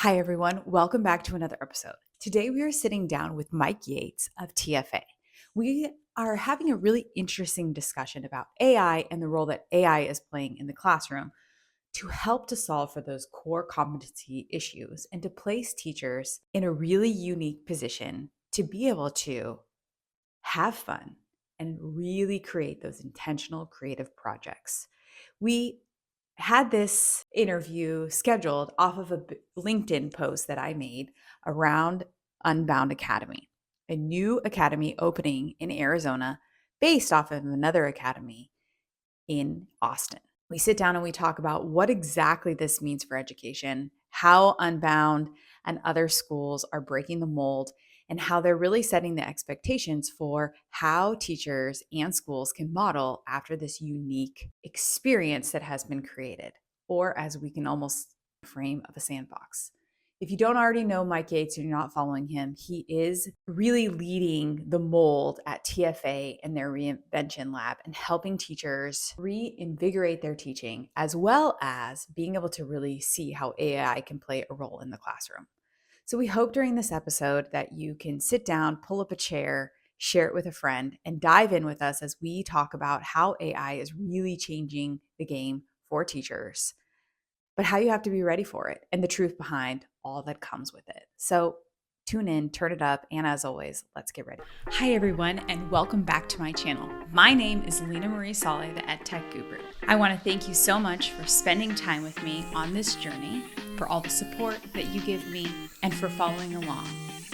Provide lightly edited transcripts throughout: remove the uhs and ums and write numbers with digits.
Hi, everyone. Welcome back to another episode. Today, we are sitting down with Mike Yates of TFA. We are having a really interesting discussion about AI and the role that AI is playing in the classroom to help to solve for those core competency issues and to place teachers in a really unique position to be able to have fun and really create those intentional creative projects. We had this interview scheduled off of a LinkedIn post that I made around Unbound Academy, a new academy opening in Arizona based off of another academy in Austin. We sit down and we talk about what exactly this means for education, how Unbound and other schools are breaking the mold, and how they're really setting the expectations for how teachers and schools can model after this unique experience that has been created, or as we can almost frame of a sandbox. If you don't already know Mike Yates and you're not following him, he is really leading the mold at TFA and their Reinvention lab and helping teachers reinvigorate their teaching, as well as being able to really see how AI can play a role in the classroom. So we hope during this episode that you can sit down, pull up a chair, share it with a friend, and dive in with us as we talk about how AI is really changing the game for teachers, but how you have to be ready for it and the truth behind all that comes with it. So tune in, turn it up, and as always, let's get ready. Hi, everyone, and welcome back to my channel. My name is Leena Marie Saleh, the Edtech Guru. I want to thank you so much for spending time with me on this journey, for all the support that you give me, and for following along.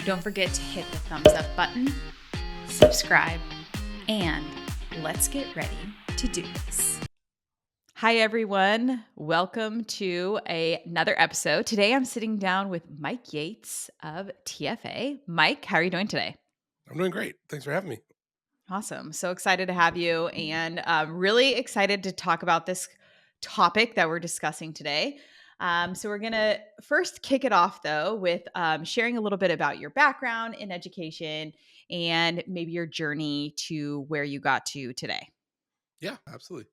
Don't forget to hit the thumbs up button, subscribe, and let's get ready to do this. Hi, everyone. Welcome to another episode. Today, I'm sitting down with Mike Yates of TFA. Mike, how are you doing today? I'm doing great. Thanks for having me. Awesome. So excited to have you and really excited to talk about this topic that we're discussing today. So we're going to first kick it off, though, with sharing a little bit about your background in education and maybe your journey to where you got to today. Yeah, absolutely.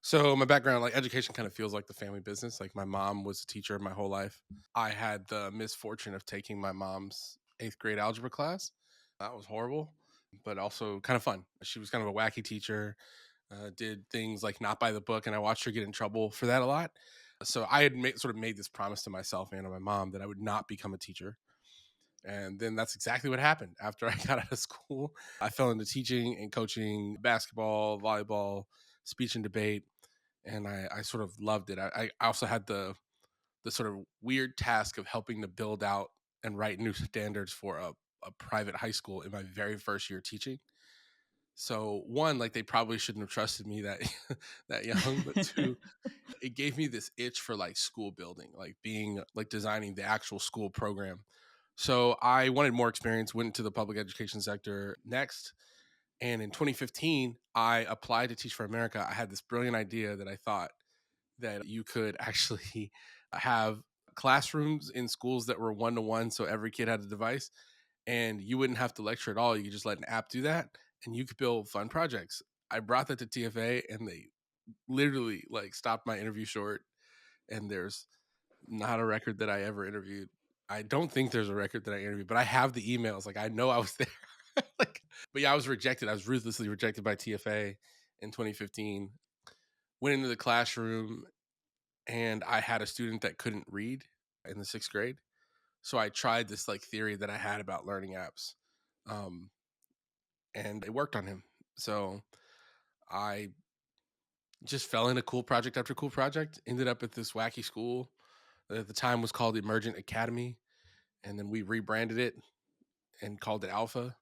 So my background, like education kind of feels like the family business. Like my mom was a teacher my whole life. I had the misfortune of taking my mom's 8th grade algebra class. That was horrible, but also kind of fun. She was kind of a wacky teacher, did things like not by the book, and I watched her get in trouble for that a lot. So I had sort of made this promise to myself and to my mom that I would not become a teacher. And then that's exactly what happened. After I got out of school, I fell into teaching and coaching basketball, volleyball, speech and debate, and I sort of loved it. I also had the sort of weird task of helping to build out and write new standards for a private high school in my very first year teaching. So one, like they probably shouldn't have trusted me that that young, but two, it gave me this itch for like school building, like being like designing the actual school program. So I wanted more experience, went into the public education sector next. And in 2015, I applied to Teach for America. I had this brilliant idea that I thought that you could actually have classrooms in schools that were one to one. So every kid had a device and you wouldn't have to lecture at all. You could just let an app do that and you could build fun projects. I brought that to TFA and they literally like stopped my interview short, and there's not a record that I ever interviewed. I don't think there's a record that I interviewed, but I have the emails. Like I know I was there. Like, but yeah, I was rejected. I was ruthlessly rejected by TFA in 2015. Went into the classroom and I had a student that couldn't read in the 6th grade. So I tried this like theory that I had about learning apps. Um, and it worked on him. So I just fell into cool project after cool project, ended up at this wacky school that at the time was called Emergent Academy. And then we rebranded it and called it Alpha.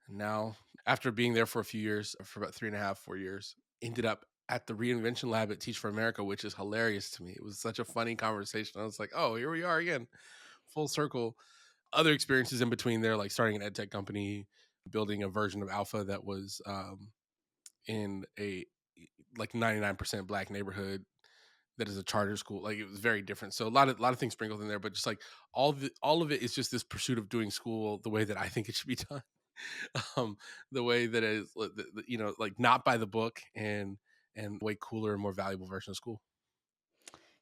And now, after being there for a few years, for about 3.5, 4 years, ended up at the Reinvention lab at Teach for America, which is hilarious to me. It was such a funny conversation. I was like, oh, here we are again, full circle. Other experiences in between there, like starting an edtech company, building a version of Alpha that was in a like 99% black neighborhood that is a charter school. Like it was very different. So a lot of things sprinkled in there, but just like all of it is just this pursuit of doing school the way that I think it should be done. The way that is, like not by the book and way cooler and more valuable version of school.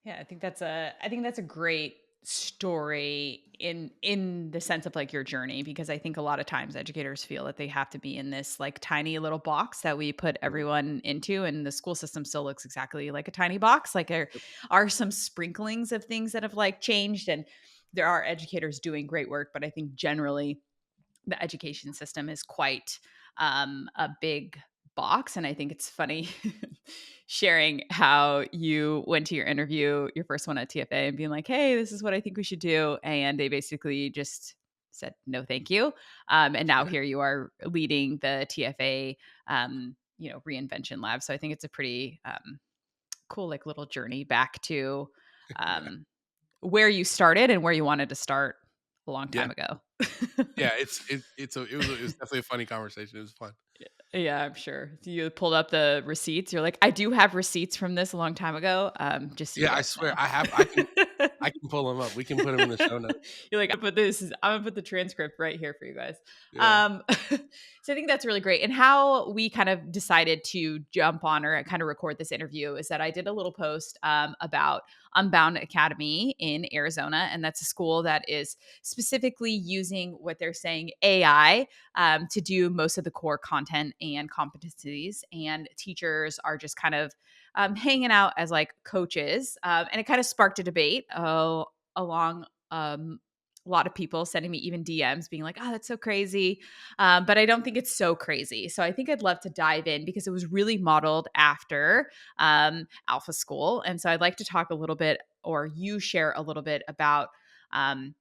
Yeah, I think that's a great story in the sense of like your journey, because I think a lot of times educators feel that they have to be in this like tiny little box that we put everyone into, and the school system still looks exactly like a tiny box. Like there are some sprinklings of things that have like changed, and there are educators doing great work, but I think generally the education system is quite a big box. And I think it's funny sharing how you went to your interview, your first one at TFA, and being like, hey, this is what I think we should do. And they basically just said, no, thank you. And now Yeah. here you are leading the TFA, reinvention lab. So I think it's a pretty cool, like little journey back to Yeah. um, where you started and where you wanted to start a long Yeah. time ago. Yeah. It was definitely a funny conversation. It was fun. Yeah, I'm sure. You pulled up the receipts. You're like, I do have receipts from this a long time ago. Just so you Yeah, I guys swear know. I can pull them up. We can put them in the show notes. You're like, I'm gonna put the transcript right here for you guys. Yeah. So I think that's really great. And how we kind of decided to jump on or kind of record this interview is that I did a little post about Unbound Academy in Arizona, and that's a school that is specifically using what they're saying AI to do most of the core content and competencies. And teachers are just kind of hanging out as like coaches. And it kind of sparked a debate along a lot of people sending me even DMs being like, oh, that's so crazy. But I don't think it's so crazy. So I think I'd love to dive in because it was really modeled after Alpha School. And so I'd like to talk a little bit, or you share a little bit about um,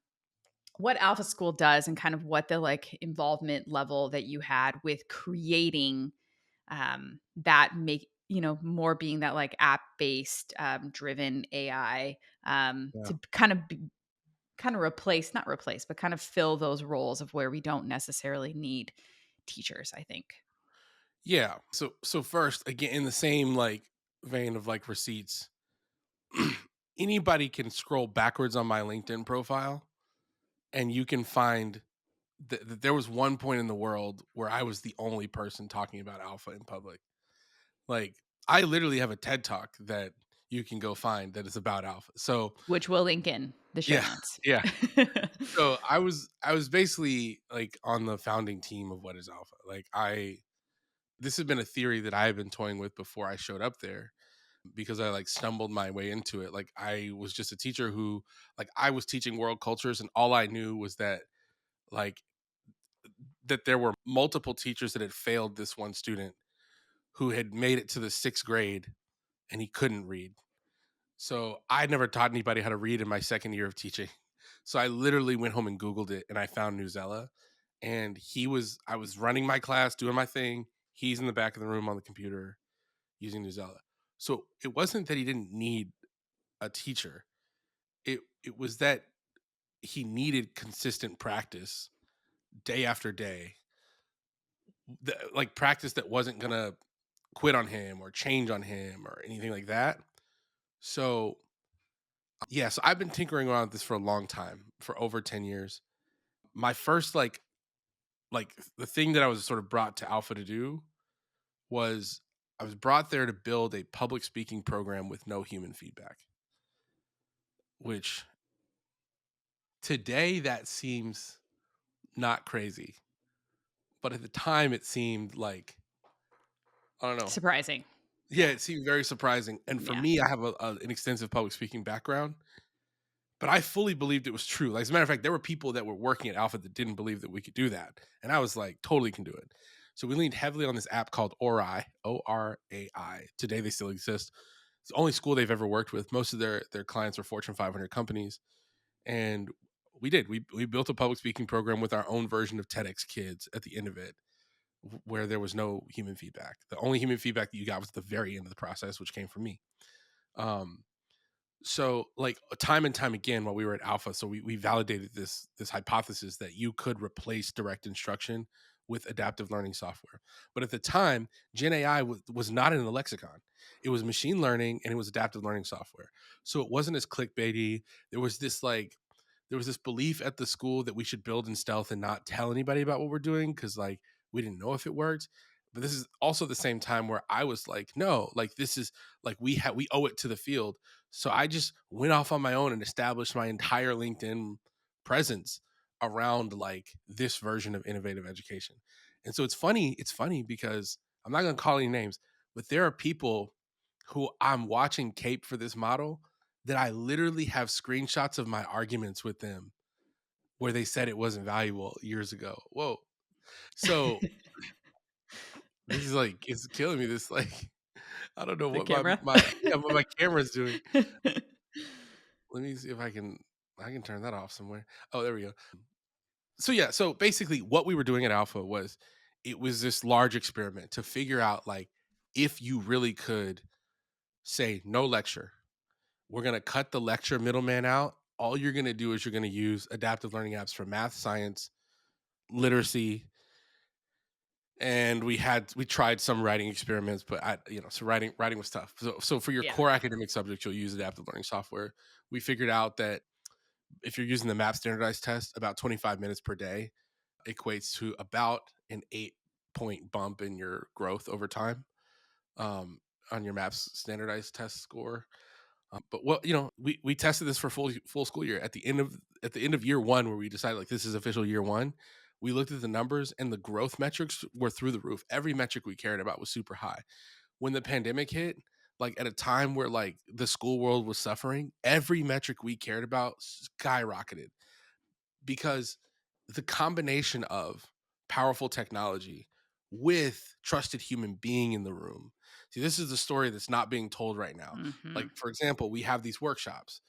what Alpha School does and kind of what the like involvement level that you had with creating that make more being that like app based driven AI Yeah. to kind of replace, not replace, but kind of fill those roles of where we don't necessarily need teachers, I think. Yeah. So first, again, in the same like vein of like receipts, anybody can scroll backwards on my LinkedIn profile and you can find that there was one point in the world where I was the only person talking about alpha in public. Like I literally have a TED talk that you can go find that is about alpha. So Which we'll link in the show yeah, notes. yeah. So I was basically like on the founding team of what is alpha. Like I this has been a theory that I have been toying with before I showed up there because I like stumbled my way into it. Like I was just a teacher who like I was teaching world cultures and all I knew was that like that there were multiple teachers that had failed this one student who had made it to the 6th grade and he couldn't read. So I never taught anybody how to read in my second year of teaching. So I literally went home and Googled it and I found Newsella. And I was running my class, doing my thing. He's in the back of the room on the computer using Newsella. So it wasn't that he didn't need a teacher. It was that he needed consistent practice day after day. Like practice that wasn't gonna quit on him or change on him or anything like that. So yeah, so I've been tinkering around with this for a long time, for over 10 years. My first like the thing that I was sort of brought to Alpha to do was I was brought there to build a public speaking program with no human feedback, which today that seems not crazy, but at the time it seemed like I don't know. Surprising. Yeah, Yeah. it seemed very surprising. And for Yeah. me, I have an extensive public speaking background. But I fully believed it was true. Like, as a matter of fact, there were people that were working at Alpha that didn't believe that we could do that. And I was like, totally can do it. So we leaned heavily on this app called Orai, Orai. Today they still exist. It's the only school they've ever worked with. Most of their clients are Fortune 500 companies. And we did. We built a public speaking program with our own version of TEDx Kids at the end of it, where there was no human feedback. The only human feedback that you got was at the very end of the process, which came from me. Um, so like time and time again while we were at Alpha, so we validated this hypothesis that you could replace direct instruction with adaptive learning software. But at the time, Gen AI was not in the lexicon. It was machine learning and it was adaptive learning software. So it wasn't as clickbaity. There was this belief at the school that we should build in stealth and not tell anybody about what we're doing because like we didn't know if it worked. But this is also the same time where I was like, no, like this is like we owe it to the field. So I just went off on my own and established my entire LinkedIn presence around like this version of innovative education. And so it's funny because I'm not going to call any names, but there are people who I'm watching cape for this model that I literally have screenshots of my arguments with them where they said it wasn't valuable years ago. Whoa. So this is like it's killing me. This like I don't know The what camera. what my camera's doing. Let me see if I can turn that off somewhere. Oh, there we go. So yeah, so basically what we were doing at Alpha was it was this large experiment to figure out like if you really could say no lecture. We're going to cut the lecture middleman out. All you're going to do is you're going to use adaptive learning apps for math, science, literacy, and we tried some writing experiments, but so writing was tough. So for your Yeah. core academic subjects, you'll use adaptive learning software. We figured out that if you're using the map standardized test, about 25 minutes per day equates to about an 8-point bump in your growth over time, on your maps standardized test score. But what we tested this for full school year. At the end of year one, where we decided like this is official year one, we looked at the numbers and the growth metrics were through the roof. Every metric we cared about was super high. When the pandemic hit, like at a time where like the school world was suffering, every metric we cared about skyrocketed because the combination of powerful technology with trusted human being in the room. See, this is the story that's not being told right now. Hmm. Like, for example, we have these workshops.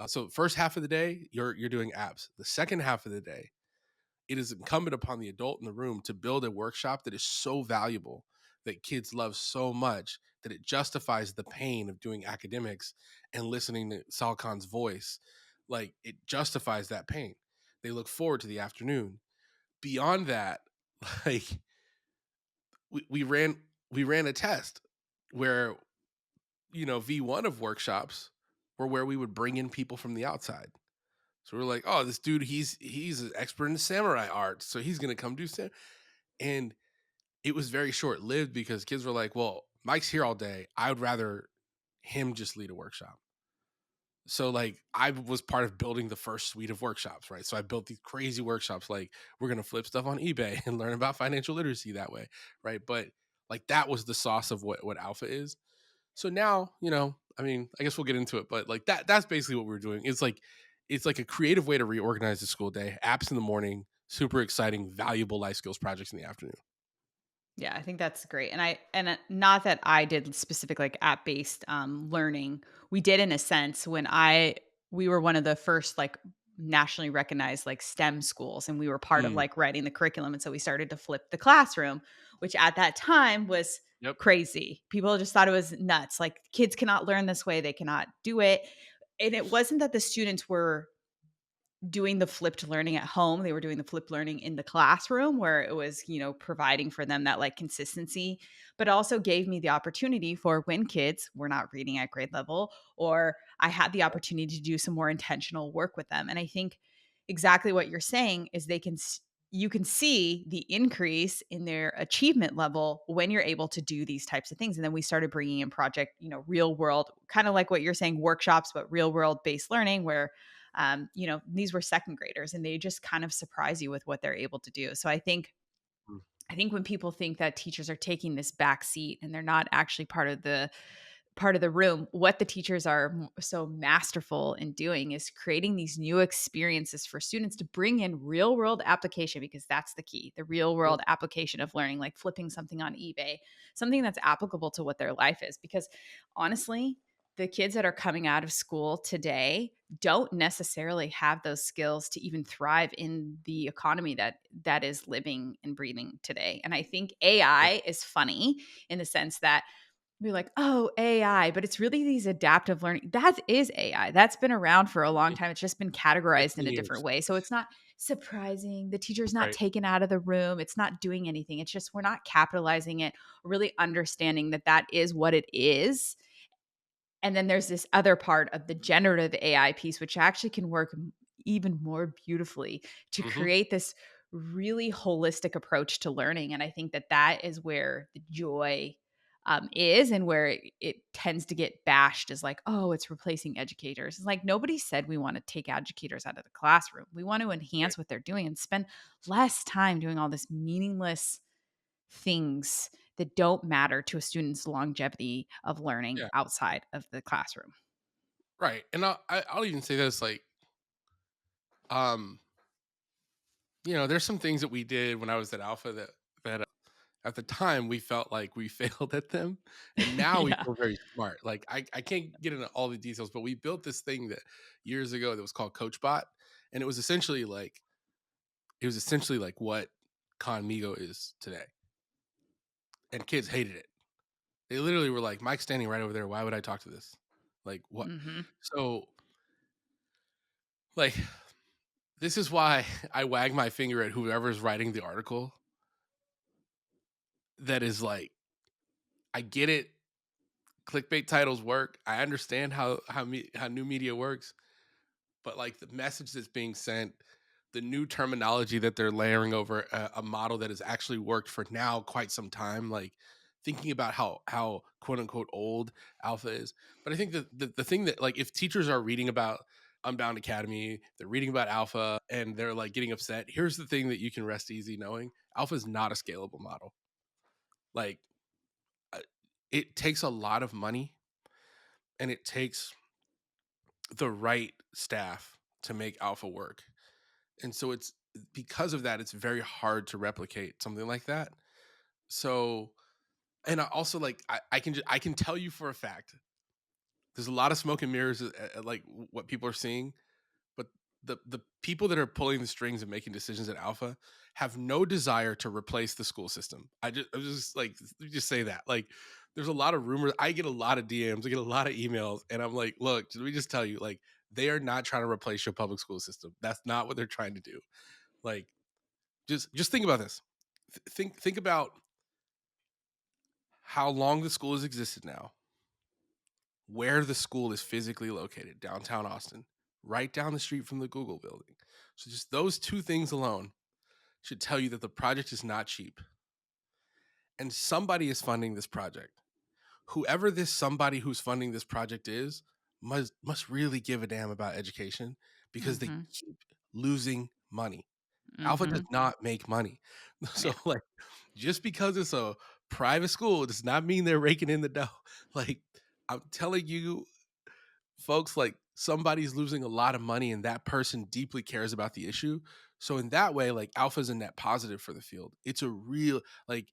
So first half of the day, you're doing apps. The second half of the day, it is incumbent upon the adult in the room to build a workshop that is so valuable that kids love so much that it justifies the pain of doing academics and listening to Sal Khan's voice. Like it justifies that pain. They look forward to the afternoon. Beyond that, like we ran a test where V1 of workshops were where we would bring in people from the outside. So we're like, oh, this dude, he's an expert in samurai art, so he's gonna come do and it was very short lived because kids were like, well, Mike's here all day. I would rather him just lead a workshop. So like I was part of building the first suite of workshops, right? So I built these crazy workshops like we're gonna flip stuff on eBay and learn about financial literacy that way, right? But like that was the sauce of what Alpha is. So now, I mean, I guess we'll get into it, but like that's basically what we're doing. It's like a creative way to reorganize the school day. Apps in the morning, super exciting, valuable life skills projects in the afternoon. Yeah, I think that's great. Not that I did specific like app-based learning. We did in a sense when we were one of the first like nationally recognized like STEM schools, and we were part of Mm, like writing the curriculum, and so we started to flip the classroom, which at that time was yep. crazy. People just thought it was nuts. Like kids cannot learn this way, they cannot do it. And it wasn't that the students were doing the flipped learning at home. They were doing the flipped learning in the classroom where it was, providing for them that like consistency, but also gave me the opportunity for when kids were not reading at grade level, or I had the opportunity to do some more intentional work with them. And I think exactly what you're saying is you can see the increase in their achievement level when you're able to do these types of things. And then we started bringing in project, real world, kind of like what you're saying, workshops, but real world based learning where these were second graders and they just kind of surprise you with what they're able to do. So Mm, I think when people think that teachers are taking this back seat and they're not actually part of the room, what the teachers are so masterful in doing is creating these new experiences for students to bring in real world application, because that's the key, the real yep. world application of learning, like flipping something on eBay, something that's applicable to what their life is. Because honestly, the kids that are coming out of school today don't necessarily have those skills to even thrive in the economy that is living and breathing today. And I think Yep. AI is funny in the sense that we're like, oh, AI, but it's really these adaptive learning. That is AI. That's been around for a long time. It's just been categorized in 15 a different years. way. So it's not surprising. The teacher's not Right. taken out of the room. It's not doing anything. It's just we're not capitalizing it, really understanding that that is what it is. And then there's this other part of the generative AI piece, which actually can work even more beautifully to Hmm. create this really holistic approach to learning. And I think that that is where the joy is, and where it tends to get bashed as like, oh, it's replacing educators. It's like nobody said we want to take educators out of the classroom. We want to Right. enhance what they're doing and spend less time doing all this meaningless things that don't matter to a student's longevity of learning Yeah. outside of the classroom. Right. And I'll even say this, like, um, there's some things that we did when I was at Alpha that at the time we felt like we failed at them, and now we Yeah. feel very smart. Like I can't get into all the details, but we built this thing that years ago that was called CoachBot, and it was essentially like what Conmigo is today, and kids hated it. They literally were like, "Mike's standing right over there. Why would I talk to this? Like what?" Mhm. So like this is why I wag my finger at whoever's writing the article that is like, I get it. Clickbait titles work. I understand how new media works, but like the message that's being sent, the new terminology that they're layering over a model that has actually worked for now quite some time, like thinking about how quote unquote old Alpha is. But I think that the thing that, like, if teachers are reading about Unbound Academy, they're reading about Alpha and they're like getting upset, here's the thing that you can rest easy knowing: Alpha is not a scalable model. Like, uh, it takes a lot of money, and it takes the right staff to make Alpha work. And so it's because of that, it's very hard to replicate something like that. So, and I also, like, I can tell you for a fact there's a lot of smoke and mirrors at, like, what people are seeing, but the people that are pulling the strings and making decisions at Alpha have no desire to replace the school system. I just like, let me just say that, like, there's a lot of rumors. I get a lot of DMs, I get a lot of emails, and I'm like, look, let me just tell you, like, they are not trying to replace your public school system. That's not what they're trying to do. Like, just think about this. Think about how long the school has existed now, where the school is physically located, downtown Austin, right down the street from the Google building. So just those two things alone should tell you that the project is not cheap. And somebody is funding this project. Whoever this somebody who's funding this project is must really give a damn about education, because they Mhm. keep losing money. Alpha does Mhm. not make money. So Yeah. like, just because it's a private school does not mean they're raking in the dough. Like, I'm telling you, folks, like, somebody's losing a lot of money and that person deeply cares about the issue. So in that way, like, Alpha's a net positive for the field. It's a real, like,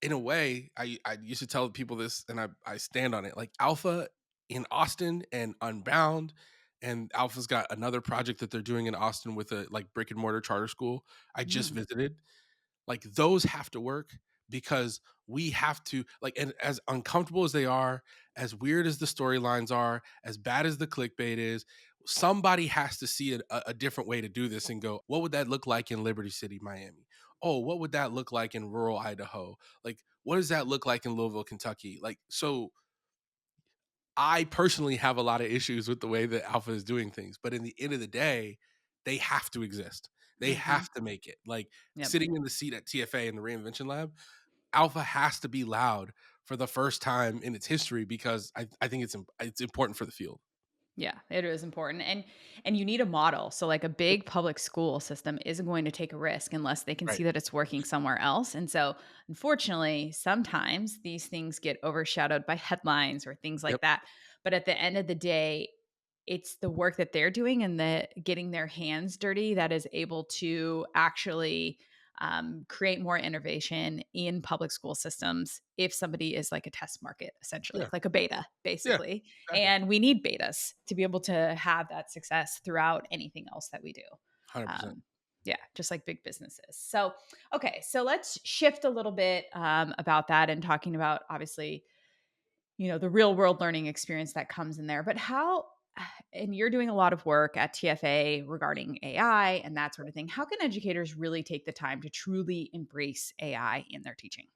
in a way, I used to tell people this, and I stand on it. Like, Alpha in Austin and Unbound, and Alpha's got another project that they're doing in Austin with a, like, brick and mortar charter school I just Mm. visited. Like, those have to work, because we have to, like, and as uncomfortable as they are, as weird as the storylines are, as bad as the clickbait is, somebody has to see a different way to do this and go, what would that look like in Liberty City, Miami? Oh, what would that look like in rural Idaho? Like, what does that look like in Louisville, Kentucky? Like, so I personally have a lot of issues with the way that Alpha is doing things, but in the end of the day, they have to exist. They Mhm. have to make it. Like, Yep. sitting in the seat at TFA in the Reinvention Lab, Alpha has to be loud for the first time in its history, because I think it's important for the field. Yeah, it is important. And you need a model. So like a Yep. big public school system isn't going to take a risk unless they can Right. see that it's working somewhere else. And so unfortunately, sometimes these things get overshadowed by headlines or things like Yep. that. But at the end of the day, it's the work that they're doing and the getting their hands dirty that is able to actually create more innovation in public school systems if somebody is like a test market, essentially, Yeah. like a beta, Yeah. basically. Exactly. And we need betas to be able to have that success throughout anything else that we do. 100%. Um, yeah, just like big businesses. So, okay, so let's shift a little bit about that and talking about obviously, the real world learning experience that comes in there. But how, and you're doing a lot of work at TFA regarding AI and that sort of thing. How can educators really take the time to truly embrace AI in their teaching?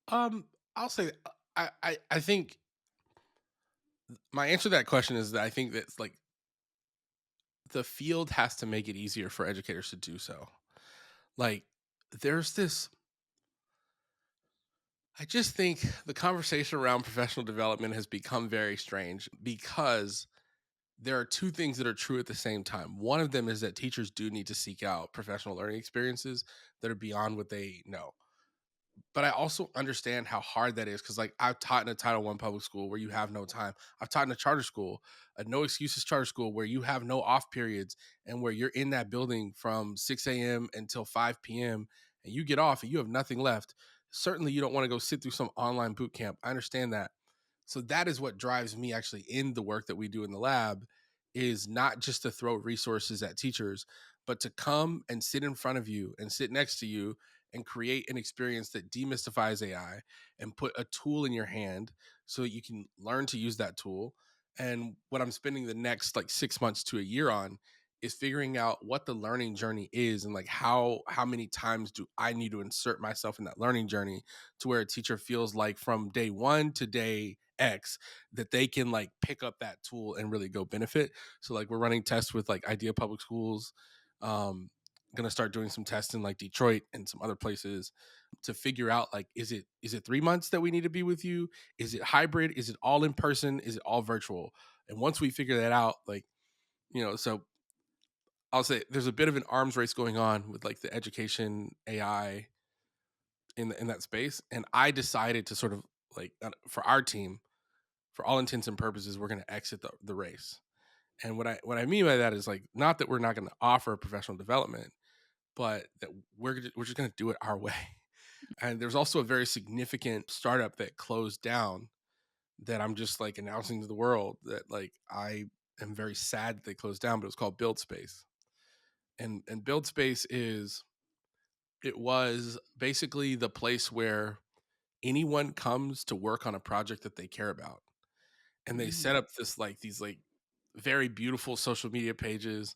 I'll say, I think my answer to that question is that I think that's like the field has to make it easier for educators to do so. Like, there's this, I just think the conversation around professional development has become very strange because there are two things that are true at the same time. One of them is that teachers do need to seek out professional learning experiences that are beyond what they know. But I also understand how hard that is because, like, I've taught in a Title One public school where you have no time. I've taught in a charter school, a no excuses charter school where you have no off periods and where you're in that building from 6 a.m. until 5 p.m. and you get off and you have nothing left. Certainly, you don't want to go sit through some online boot camp. I understand that. So that is what drives me actually in the work that we do in the lab, is not just to throw resources at teachers, but to come and sit in front of you and sit next to you and create an experience that demystifies AI and put a tool in your hand so that you can learn to use that tool. And what I'm spending the next like 6 months to a year on is figuring out what the learning journey is and like how many times do I need to insert myself in that learning journey to where a teacher feels like from day 1 to day X that they can like pick up that tool and really go benefit. So like we're running tests with like Idea Public Schools. Gonna start doing some tests in like Detroit and some other places to figure out like is it 3 months that we need to be with you? Is it hybrid? Is it all in person? Is it all virtual? And once we figure that out, like, so I'll say there's a bit of an arms race going on with like the education AI in that space. And I decided to sort of like for our team, for all intents and purposes, we're going to exit the race. And what I mean by that is like not that we're not going to offer professional development, but that we're just going to do it our way. And there's also a very significant startup that closed down that I'm just like announcing to the world that like I am very sad that they closed down, but it's called Build Space. And Build Space it was basically the place where anyone comes to work on a project that they care about. And they Mm. set up these like very beautiful social media pages,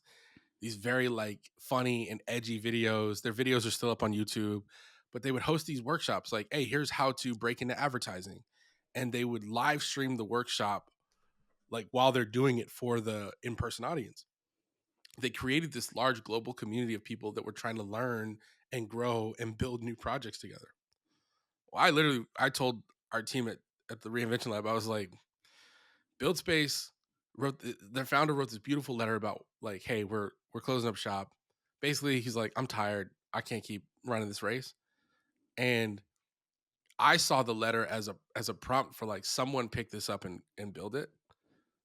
these very like funny and edgy videos. Their videos are still up on YouTube, but they would host these workshops like, hey, here's how to break into advertising. And they would live stream the workshop like while they're doing it for the in-person audience. They created this large global community of people that were trying to learn and grow and build new projects together. Well, I told our team at the Reinvention Lab, I was like, Build Space their founder wrote this beautiful letter about like, hey, we're closing up shop. Basically, he's like, I'm tired. I can't keep running this race. And I saw the letter as a prompt for like someone pick this up and build it.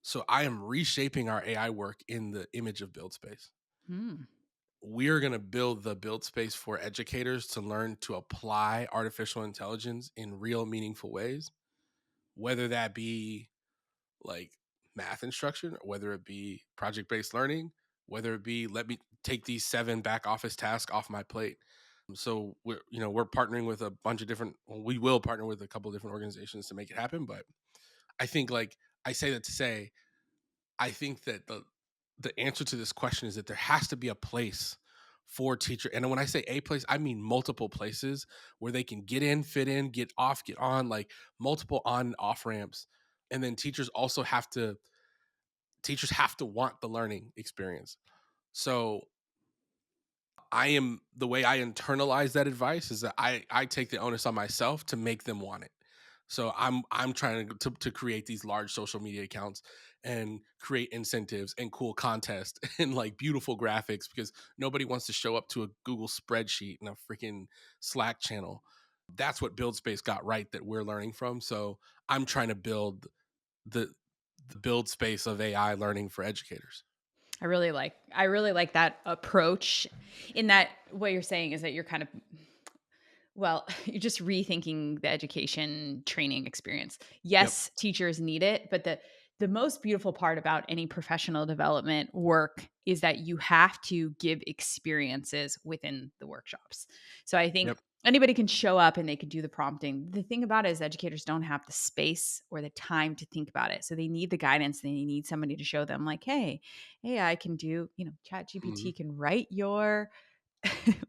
So I am reshaping our AI work in the image of Build Space. Mm. We're going to build the Build Space for educators to learn to apply artificial intelligence in real meaningful ways, whether that be like math instruction, whether it be project based learning, whether it be let me take these 7 back office tasks off my plate. So we're partnering with a bunch of different. Well, we will partner with a couple of different organizations to make it happen. But I think like I say that to say, I think that the answer to this question is that there has to be a place for teacher. And when I say a place, I mean multiple places where they can get in, fit in, get off, get on, like multiple on and off ramps. And then teachers have to want the learning experience. So I am the way I internalize that advice is that I take the onus on myself to make them want it. So I'm trying to create these large social media accounts and create incentives and cool contests and like beautiful graphics because nobody wants to show up to a Google spreadsheet and a freaking Slack channel. That's what Build Space got right that we're learning from. So I'm trying to build the the build space of AI learning for educators. I really like that approach in that what you're saying is that you're kind of well, you're just rethinking the education training experience. Yep. Yes, teachers need it, but the most beautiful part about any professional development work is that you have to give experiences within the workshops. So I think Yep. anybody can show up and they can do the prompting. The thing about it is educators don't have the space or the time to think about it. So they need the guidance. They need somebody to show them like, hey, AI can do, Chat Mhm. GPT can write your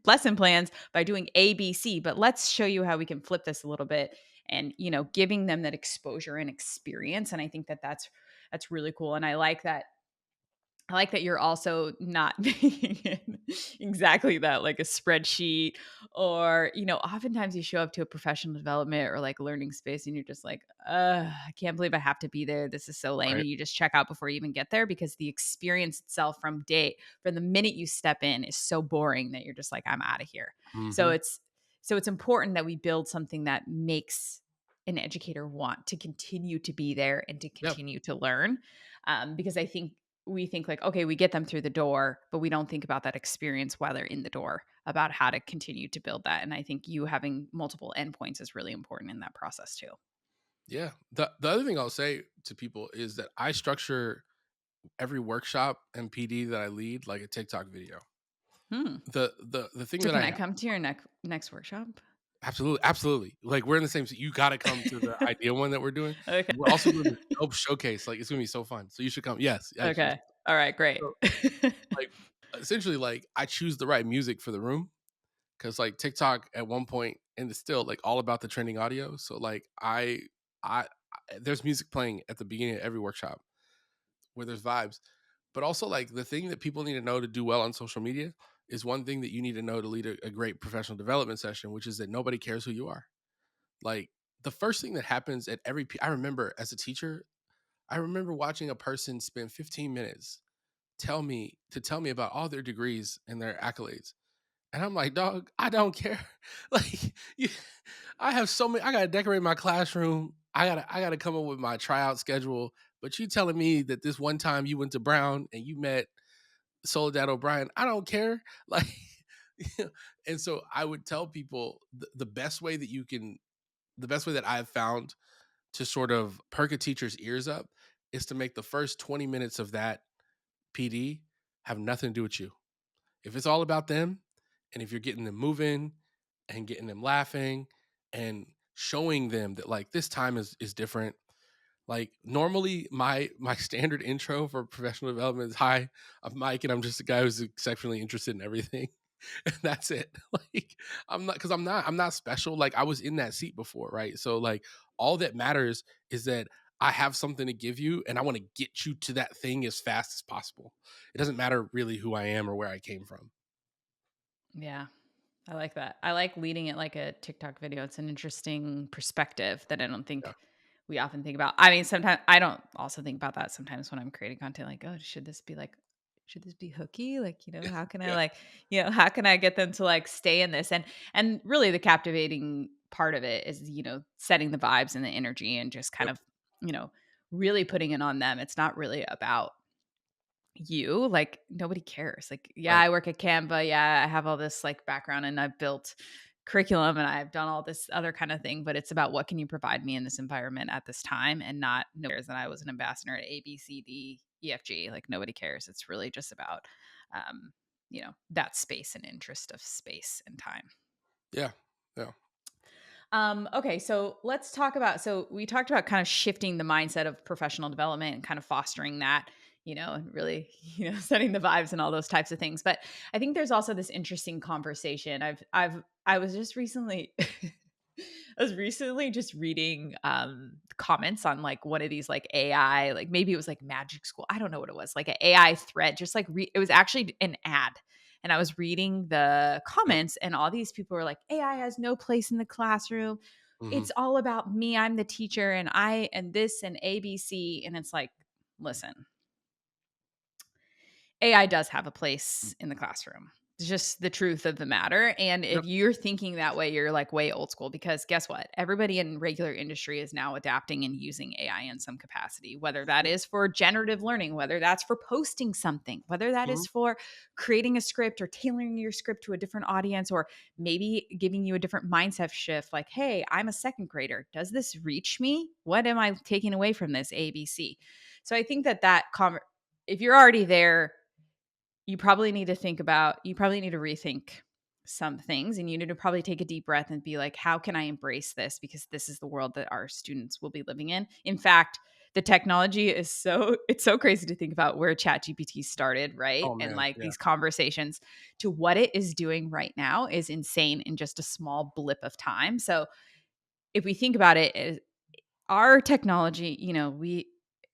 lesson plans by doing ABC, but let's show you how we can flip this a little bit and, giving them that exposure and experience. And I think that that's really cool. And I like that I like that you're also not making it exactly that, like a spreadsheet or, oftentimes you show up to a professional development or like learning space and you're just like, I can't believe I have to be there. This is so lame. Right. And you just check out before you even get there because the experience itself from the minute you step in is so boring that you're just like, I'm out of here. So Hmm. it's important that we build something that makes an educator want to continue to be there and to Yeah. continue to learn. Because I think we think like, okay, we get them through the door, but we don't think about that experience while they're in the door, about how to continue to build that. And I think you having multiple endpoints is really important in that process too. Yeah. The other thing I'll say to people is that I structure every workshop and PD that I lead like a TikTok video. Hmm. The thing So that can I I come to your next workshop? absolutely, absolutely. Like, we're in the same you gotta come to the idea one that we're doing. Okay. We're also doing the scope showcase, like, it's gonna be so fun. So you should come. Yes, yes, you Okay. All right, great. so, like, essentially, like, I choose the right music for the room because like, TikTok at one point and it's still, like, all about the trending audio. So, like, I there's music playing at the beginning of every workshop where there's vibes. But also, like, the thing that people need to know to do well on social media is one thing that you need to know to lead a great professional development session, which is that nobody cares who you are. Like, the first thing that happens at I remember as a teacher, I remember watching a person spend 15 minutes tell me about all their degrees and their accolades. And I'm like, dog, I don't care. Like, you, I have so many. I gotta decorate my classroom. I gotta come up with my tryout schedule. But you telling me that this one time you went to Brown and you met Soledad O'Brien, I don't care. Like, and so I would tell people the best way that the best way that I've found to sort of perk a teacher's ears up is to make the first 20 minutes of that PD have nothing to do with you. If it's all about them and if you're getting them moving and getting them laughing and showing them that like this time is different. Like normally my standard intro for professional development is hi, I'm Mike and I'm just a guy who's exceptionally interested in everything. And that's it. Like I'm not special. Like I was in that seat before, right? So like all that matters is that I have something to give you and I want to get you to that thing as fast as possible. It doesn't matter really who I am or where I came from. Yeah. I like that. I like leading it like a TikTok video. It's an interesting perspective that I don't Yeah. think we often think about. I mean, sometimes I don't also think about that sometimes when I'm creating content, like, oh, should this be hooky? Like, how can I Yeah. like, how can I get them to like stay in this? And really the captivating part of it is, setting the vibes and the energy and just kind Yep. of, really putting it on them. It's not really about you, like, nobody cares. Like, yeah, Right. I work at Canva. Yeah, I have all this like background and I've built curriculum and I've done all this other kind of thing, but it's about what can you provide me in this environment at this time and not no cares that I was an ambassador at A, B, C, D, E, F, G. Like nobody cares. It's really just about that space and interest of space and time. Yeah. Yeah. Okay, so let's talk about. So we talked about kind of shifting the mindset of professional development and kind of fostering that, and really, setting the vibes and all those types of things. But I think there's also this interesting conversation. I was just recently, I was recently just reading comments on like one of these like AI, like maybe it was like Magic School. I don't know what it was, like an AI thread. Just like it was actually an ad and I was reading the Yep. comments, and all these people were like, AI has no place in the classroom. Hmm. It's all about me. I'm the teacher, and I, and this, and ABC. And it's like, listen, AI does have a place in the classroom. It's just the truth of the matter. And if Yep. you're thinking that way, you're like way old school because guess what? Everybody in regular industry is now adapting and using AI in some capacity, whether that Yep. is for generative learning, whether that's for posting something, whether that Hmm. is for creating a script or tailoring your script to a different audience, or maybe giving you a different mindset shift like, hey, I'm a second grader. Does this reach me? What am I taking away from this ABC? So I think if you're already there, you probably need to rethink some things and you need to probably take a deep breath and be like, how can I embrace this? Because this is the world that our students will be living in. In fact, the technology is it's so crazy to think about where ChatGPT started, right? Oh And man. like Yeah. these conversations to what it is doing right now is insane in just a small blip of time. So if we think about it, our technology,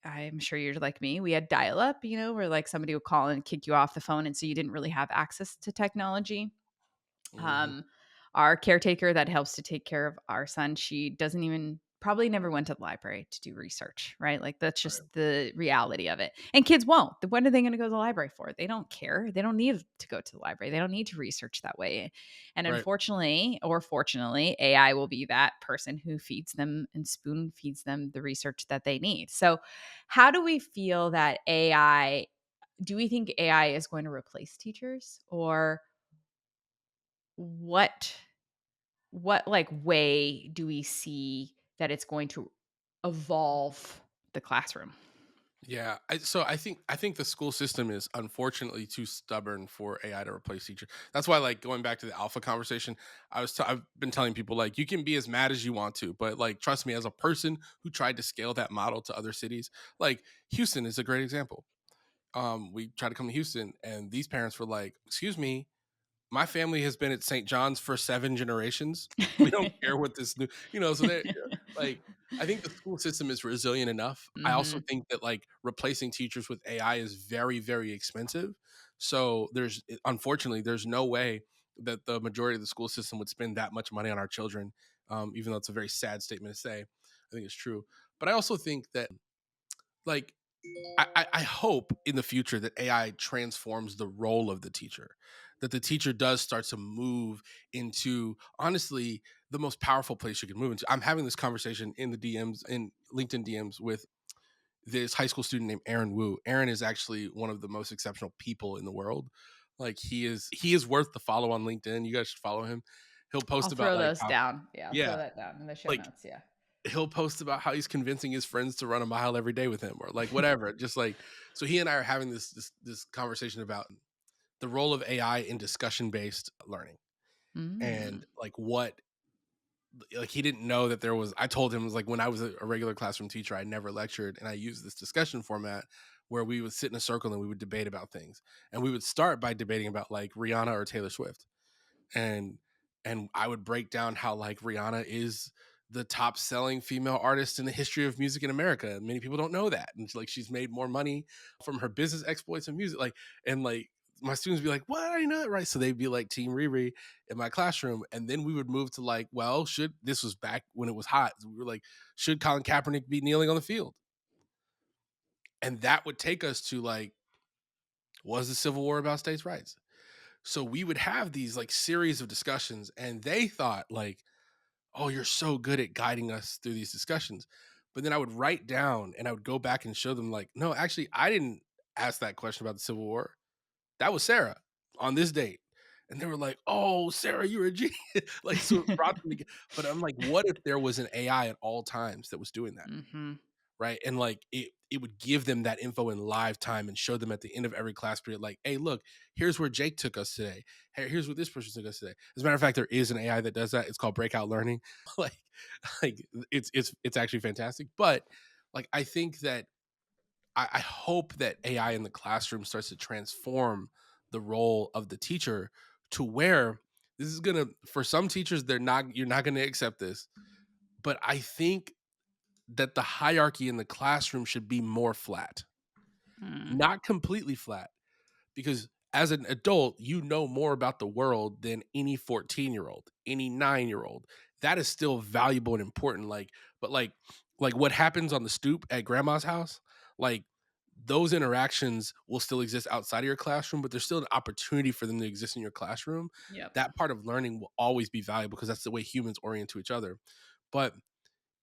I'm sure you're like me. We had dial up, where like somebody would call and kick you off the phone. And so you didn't really have access to technology. Hmm. Um, our caretaker that helps to take care of our son, she doesn't even probably never went to the library to do research, right? Like that's just Right. the reality of it. And kids won't. What are they going to go to the library for? They don't care. They don't need to go to the library. They don't need to research that way. And Right. unfortunately, or fortunately, AI will be that person who feeds them and spoon feeds them the research that they need. So, how do we feel that AI do we think AI is going to replace teachers, or what like way do we see that it's going to evolve the classroom? Yeah. I think the school system is unfortunately too stubborn for AI to replace teacher. That's why, like, going back to the alpha conversation, I've been telling people, like, you can be as mad as you want to, but like, trust me, as a person who tried to scale that model to other cities, like Houston is a great example. We tried to come to Houston, and these parents were like, "Excuse me, my family has been at St. John's for 7 generations. We don't care what this new," so they, like, I think the school system is resilient enough. I also Mhm. think that, like, replacing teachers with AI is very, very expensive. So unfortunately, there's no way that the majority of the school system would spend that much money on our children. Even though it's a very sad statement to say, I think it's true. But I also think that, like, I hope in the future that AI transforms the role of the teacher, that the teacher does start to move into, honestly, the most powerful place you can move into. I'm having this conversation in the DMs, in LinkedIn DMs, with this high school student named Aaron Wu. Aaron is actually one of the most exceptional people in the world. Like, he is worth the follow on LinkedIn. You guys should follow him. He'll I'll post about, throw like, those how, down. Yeah, I'll throw yeah, that down in the show like, notes. Yeah. he'll post about how he's convincing his friends to run a mile every day with him, or like whatever. Just like, so he and I are having this conversation about the role of AI in discussion based learning, Mm. and like what, like, he didn't know that there was. I told him, it was like, when I was a regular classroom teacher, I never lectured, and I used this discussion format where we would sit in a circle and we would debate about things, and we would start by debating about, like, Rihanna or Taylor Swift, and I would break down how, like, Rihanna is the top selling female artist in the history of music in America. Many people don't know that. And like, she's made more money from her business exploits and music. Like, and like, my students would be like, "What? I didn't know that." Right. So they'd be like Team Riri in my classroom. And then we would move to, like, well, this was back when it was hot. So we were like, should Colin Kaepernick be kneeling on the field? And that would take us to, like, was the Civil War about states' rights? So we would have these, like, series of discussions, and they thought, like, "Oh, you're so good at guiding us through these discussions." But then I would write down and I would go back and show them, like, "No, actually, I didn't ask that question about the Civil War. That was Sarah on this date." And they were like, "Oh, Sarah, you're a genius." Like, so it brought them together. But I'm like, what if there was an AI at all times that was doing that? Mhm. Right. And like, it would give them that info in live time and show them at the end of every class period, like, "Hey, look, here's where Jake took us today. Hey, here's where this person took us today." As a matter of fact, there is an AI that does that. It's called breakout learning. like like it's actually fantastic. But, like, I think that, I hope that AI in the classroom starts to transform the role of the teacher, to where this is gonna, for some teachers, you're not gonna accept this. But I think that the hierarchy in the classroom should be more flat, Mm. not completely flat, because as an adult, you know more about the world than any 14-year-old, any 9-year-old. That is still valuable and important. Like, but like what happens on the stoop at grandma's house, like, those interactions will still exist outside of your classroom, but there's still an opportunity for them to exist in your classroom. Yep. That part of learning will always be valuable because that's the way humans orient to each other. But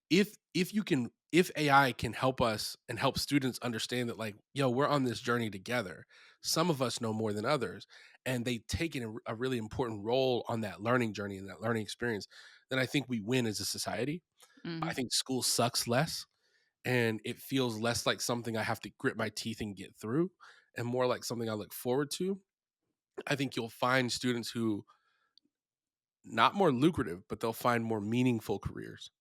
if AI can help us and help students understand that, like, yo, we're on this journey together. Some of us know more than others, and they take a really important role on that learning journey and that learning experience, then I think we win as a society. I Mhm. think school sucks less, and it feels less like something I have to grit my teeth and get through, and more like something I look forward to. I think you'll find students who, not more lucrative, but they'll find more meaningful careers.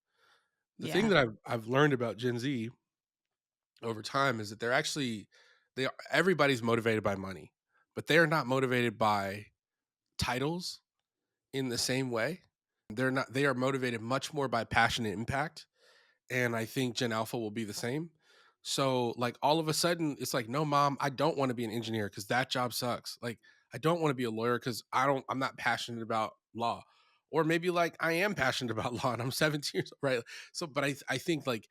The thing Yeah. that I've learned about Gen Z over time is that everybody's motivated by money, but they are not motivated by titles in the same way. They are motivated much more by passion and impact. And I think Gen Alpha will be the same. So like all of a sudden it's like, no, mom, I don't want to be an engineer because that job sucks. Like I don't want to be a lawyer because I'm not passionate about law. Or maybe like I am passionate about law and I'm 17 years old, right? So, but I think like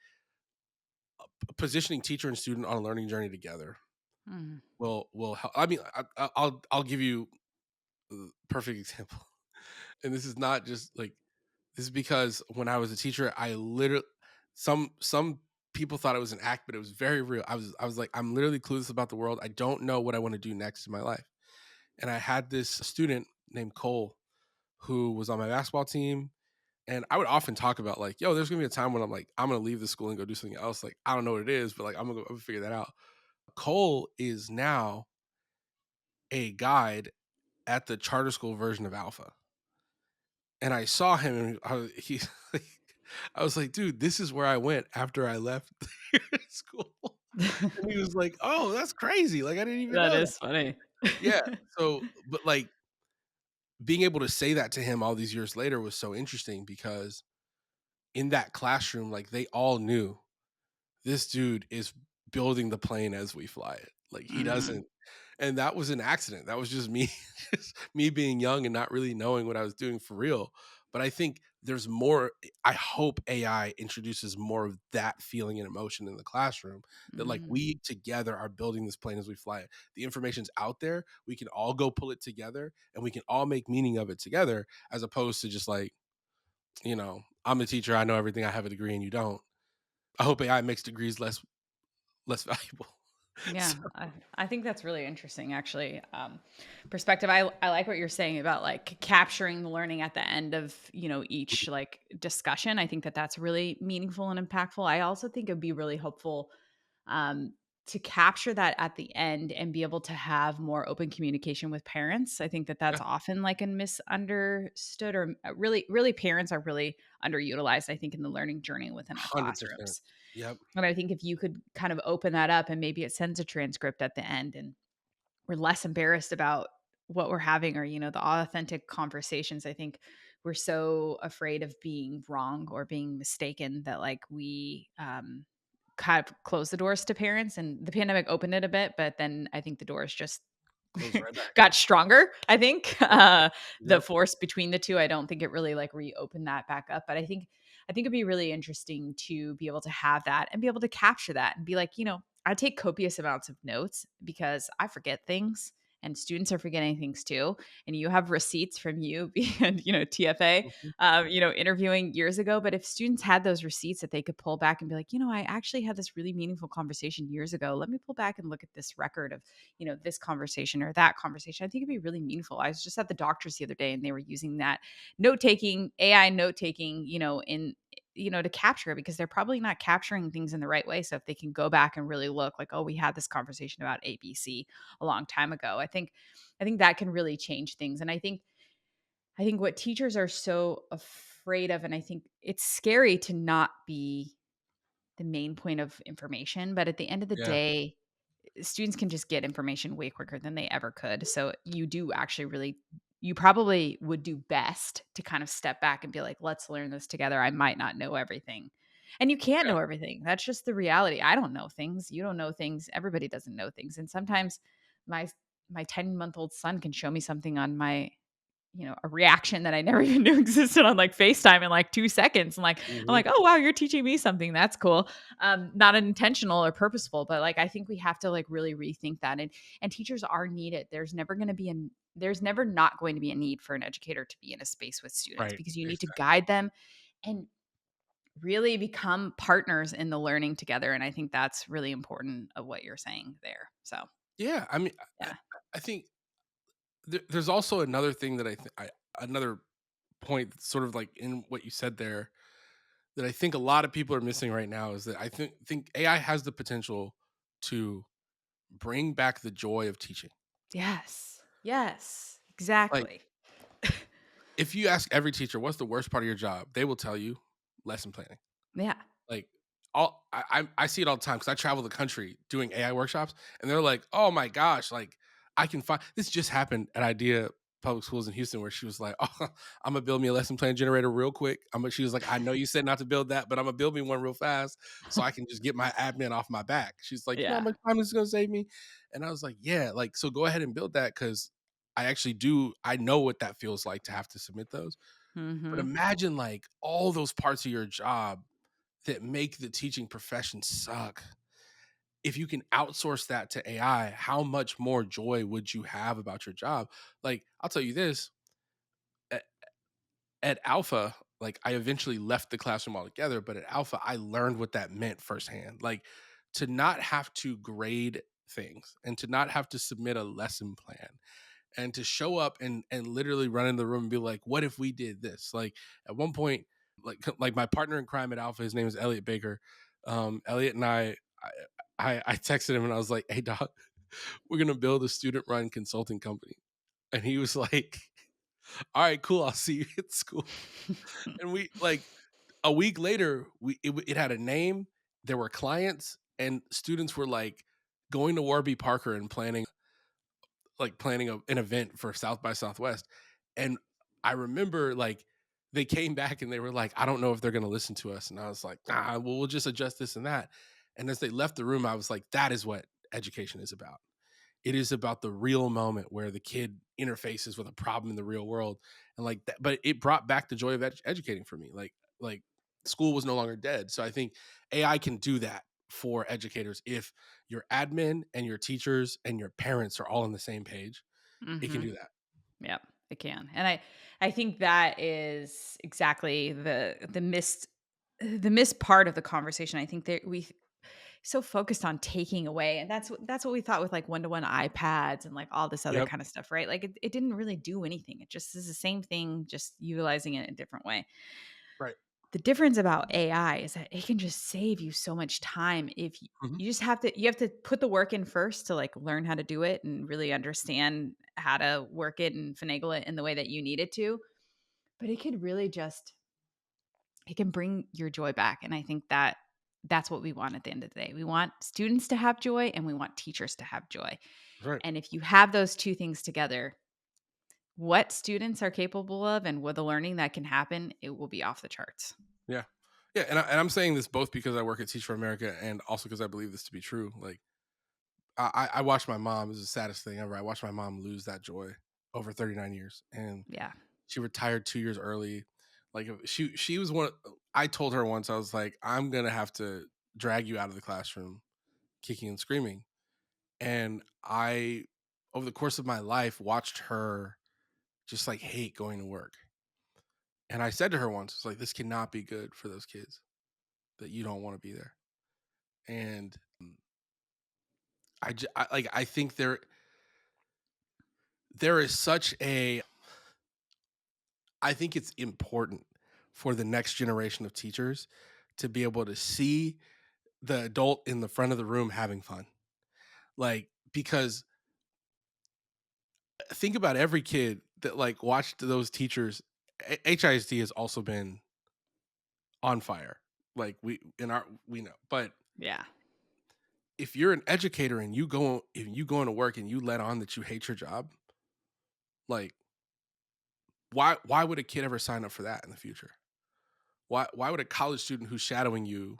positioning teacher and student on a learning journey together Mhm. will help. I mean, I'll give you a perfect example, and this is not just like this is because when I was a teacher, I literally some people thought it was an act, but it was very real. I was like, I'm literally clueless about the world. I don't know what I want to do next in my life. And I had this student named Cole who was on my basketball team. And I would often talk about like, yo, there's gonna be a time when I'm like, I'm gonna leave the school and go do something else. Like, I don't know what it is, but like I'm gonna figure that out. Cole is now a guide at the charter school version of Alpha. And I saw him and he's like, I was like, dude, this is where I went after I left school. And he was like, oh, that's crazy. Like, I didn't even That know that. is funny. Yeah. So, but like being able to say that to him all these years later was so interesting because in that classroom, like they all knew this dude is building the plane as we fly it. Like he Mhm. doesn't, and that was an accident. That was just me, just me being young and not really knowing what I was doing for real. But I think there's more. I hope AI introduces more of that feeling and emotion in the classroom. That like Mhm. we together are building this plane as we fly it. The information's out there. We can all go pull it together, and we can all make meaning of it together, as opposed to just like I'm a teacher. I know everything. I have a degree, and you don't. I hope AI makes degrees less valuable. Yeah, So, I think that's really interesting, actually. Perspective. I like what you're saying about like capturing the learning at the end of each like discussion. I think that that's really meaningful and impactful. I also think it'd be really helpful um, to capture that at the end and be able to have more open communication with parents. I think that that's yeah, often like a misunderstood or really parents are really underutilized. I think in the learning journey within our 100%. classrooms. Yep. And I think if you could kind of open that up and maybe it sends a transcript at the end and we're less embarrassed about what we're having or, the authentic conversations. I think we're so afraid of being wrong or being mistaken that like we kind of close the doors to parents and the pandemic opened it a bit, but then I think the doors just Close right back. got stronger. I think Yep. the Yep. force between the two, I don't think it really like reopened that back up. But I think it'd be really interesting to be able to have that and be able to capture that and be like, I take copious amounts of notes because I forget things and students are forgetting things too. And you have receipts from you being, TFA, Mhm. interviewing years ago. But if students had those receipts that they could pull back and be like, I actually had this really meaningful conversation years ago. Let me pull back and look at this record of this conversation or that conversation. I think it'd be really meaningful. I was just at the doctor's the other day and they were using that note taking, AI note taking, in to capture it because they're probably not capturing things in the right way. So if they can go back and really look like, oh, we had this conversation about ABC a long time ago, I think that can really change things. And I think what teachers are so afraid of, and I think it's scary to not be the main point of information, but at the end of the Yeah. day, students can just get information way quicker than they ever could. So you probably would do best to kind of step back and be like, let's learn this together. I might not know everything. And you can't Yeah. know everything. That's just the reality. I don't know things. You don't know things. Everybody doesn't know things. And sometimes my my 10-month-old son can show me something on my a reaction that I never even knew existed on like FaceTime in like 2 seconds. And like, I'm Mhm. like, oh wow, you're teaching me something. That's cool. Not intentional or purposeful, but like I think we have to like really rethink that. And teachers are needed. There's never not going to be a need for an educator to be in a space with students Right. because you need to Exactly. guide them and really become partners in the learning together. And I think that's really important of what you're saying there. So Yeah. I mean, I, yeah. I think there's also another thing that another point that's sort of like in what you said there that I think a lot of people are missing right now is that I think AI has the potential to bring back the joy of teaching. Yes. Yes. Like Exactly. if you ask every teacher what's the worst part of your job, they will tell you lesson planning. Yeah. Like I see it all the time because I travel the country doing AI workshops, and they're like, "Oh my gosh, like I can find this." Just happened at Idea. public schools in Houston where she was like, "Oh, I'm gonna build me a lesson plan generator real quick." She was like, "I know you said not to build that, but I'm gonna build me one real fast so I can just get my admin off my back." She's like, "You know how Yeah. much time this is gonna save me?" And I was like, "Yeah, like so go ahead and build that because I actually do. I know what that feels like to have to submit those." But Hmm. imagine like all those parts of your job that make the teaching profession suck. If you can outsource that to AI, how much more joy would you have about your job? Like, I'll tell you this, at, at Alpha, like I eventually left the classroom altogether, but at Alpha, I learned what that meant firsthand. Like to not have to grade things and to not have to submit a lesson plan and to show up and literally run in the room and be like, what if we did this? Like at one point, like my partner in crime at Alpha, his name is Elliot Baker. Elliot and I texted him and I was like, hey dog, we're gonna build a student run consulting company. And he was like, all right, cool, I'll see you at school. And we like a week later, it had a name, there were clients, and students were like going to Warby Parker and planning an event for South by Southwest. And I remember like they came back and they were like, I don't know if they're going to listen to us. And I was like, well, we'll just adjust this and that. And as they left the room, I was like, that is what education is about. It is about the real moment where the kid interfaces with a problem in the real world. And like that, but it brought back the joy of educating for me. Like school was no longer dead. So I think AI can do that for educators if your admin and your teachers and your parents are all on the same page. It can Hmm. do that. Yep, it can. And I think that is exactly the missed part of the conversation. I think that we so focused on taking away, and that's what we thought with like one-to-one iPads and like all this other Yep. kind of stuff, right? Like it didn't really do anything. It just is the same thing, just utilizing it in a different way. Right. The difference about AI is that it can just save you so much time if Mhm. you just have to put the work in first to like learn how to do it and really understand how to work it and finagle it in the way that you need it to. But it could really just it can bring your joy back. And I think that that's what we want at the end of the day. We want students to have joy and we want teachers to have joy. Right. And if you have those two things together, what students are capable of and with the learning that can happen, it will be off the charts. Yeah. Yeah. And I'm saying this both because I work at Teach for America and also because I believe this to be true. Like I watched my mom, is the saddest thing ever. I watched my mom lose that joy over 39 years. And Yeah. she retired 2 years early. Like she was one. I told her once, I was like, I'm gonna have to drag you out of the classroom, kicking and screaming. And I, over the course of my life, watched her just like hate going to work. And I said to her once, it's like, this cannot be good for those kids that you don't want to be there. And I think there is such a, I think it's important for the next generation of teachers to be able to see the adult in the front of the room having fun. Like, because think about every kid that like watched those teachers. HISD has also been on fire. Like we know. But Yeah. if you're an educator and you go into work and you let on that you hate your job, like why would a kid ever sign up for that in the future? Why would a college student who's shadowing you,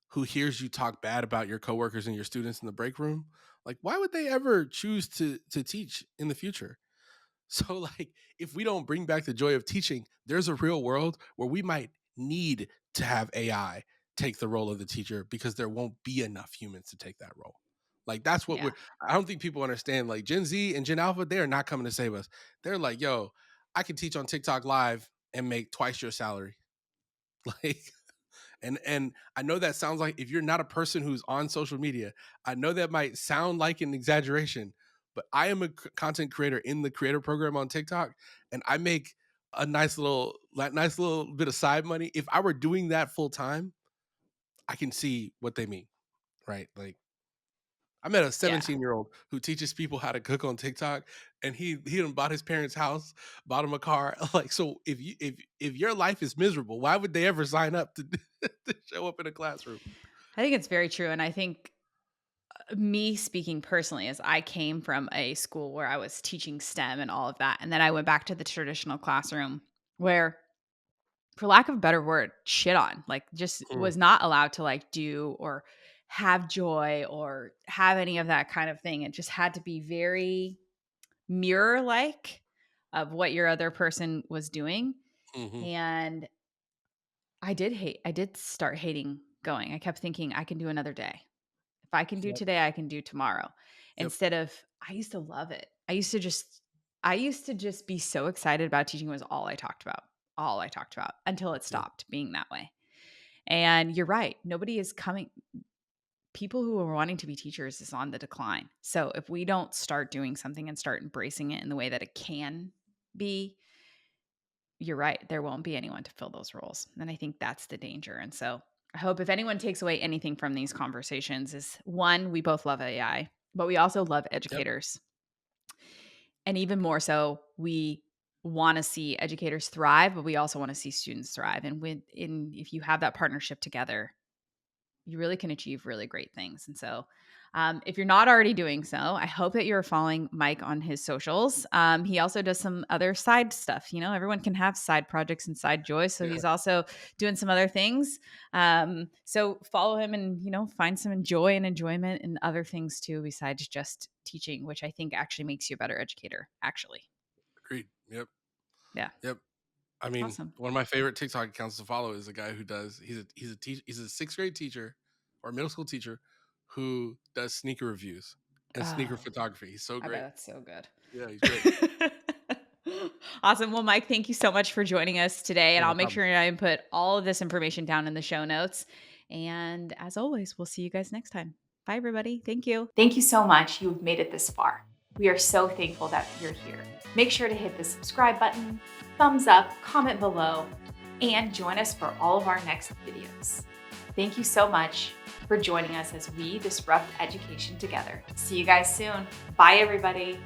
who hears you talk bad about your coworkers and your students in the break room, like why would they ever choose to teach in the future? So like if we don't bring back the joy of teaching, there's a real world where we might need to have AI take the role of the teacher because there won't be enough humans to take that role. Like that's what Yeah. I don't think people understand. Like Gen Z and Gen Alpha, they are not coming to save us. They're like, yo, I can teach on TikTok live and make twice your salary. Like and I know that sounds like, if you're not a person who's on social media, I know that might sound like an exaggeration, but I am a content creator in the creator program on TikTok, and I make a nice little bit of side money. If I were doing that full time, I can see what they mean, right? Like I met a Yeah. 17-year-old who teaches people how to cook on TikTok, and he done bought his parents' house, bought him a car. Like, so if your life is miserable, why would they ever sign up to to show up in a classroom? I think it's very true. And I think me speaking personally is I came from a school where I was teaching STEM and all of that. And then I went back to the traditional classroom where, for lack of a better word, shit on, like just Mm, was not allowed to like do or have joy or have any of that kind of thing. It just had to be very mirror like of what your other person was doing. mhm. And I did start hating going. I kept thinking I can do another day. If I can do Yep, today, I can do tomorrow. yep, Instead of, I used to love it. I used to just be so excited about teaching was all I talked about until it yep. stopped being that way. And you're right. Nobody is coming. People who are wanting to be teachers is on the decline. So if we don't start doing something and start embracing it in the way that it can be, you're right. There won't be anyone to fill those roles. And I think that's the danger. And so I hope if anyone takes away anything from these conversations is one, we both love AI, but we also love Yep. educators. And even more so, we want to see educators thrive, but we also want to see students thrive. And if you have that partnership together, you really can achieve really great things. And so, if you're not already doing so, I hope that you're following Mike on his socials. He also does some other side stuff. Everyone can have side projects and side joys. So Yeah, he's also doing some other things. So follow him and, find some joy and enjoyment in other things too, besides just teaching, which I think actually makes you a better educator, actually. agreed. Yep, Yeah. yep. I mean, Awesome. one of my favorite TikTok accounts to follow is a guy who does. He's a sixth grade teacher or middle school teacher who does sneaker reviews and sneaker Oh, photography. He's so I bet great. that's so good. Yeah, he's great. Awesome. Well, Mike, thank you so much for joining us today. And Yeah, I'll no make problem. sure I put all of this information down in the show notes. And as always, we'll see you guys next time. Bye, everybody. Thank you. Thank you so much. You've made it this far. We are so thankful that you're here. Make sure to hit the subscribe button, thumbs up, comment below, and join us for all of our next videos. Thank you so much for joining us as we disrupt education together. See you guys soon. Bye, everybody.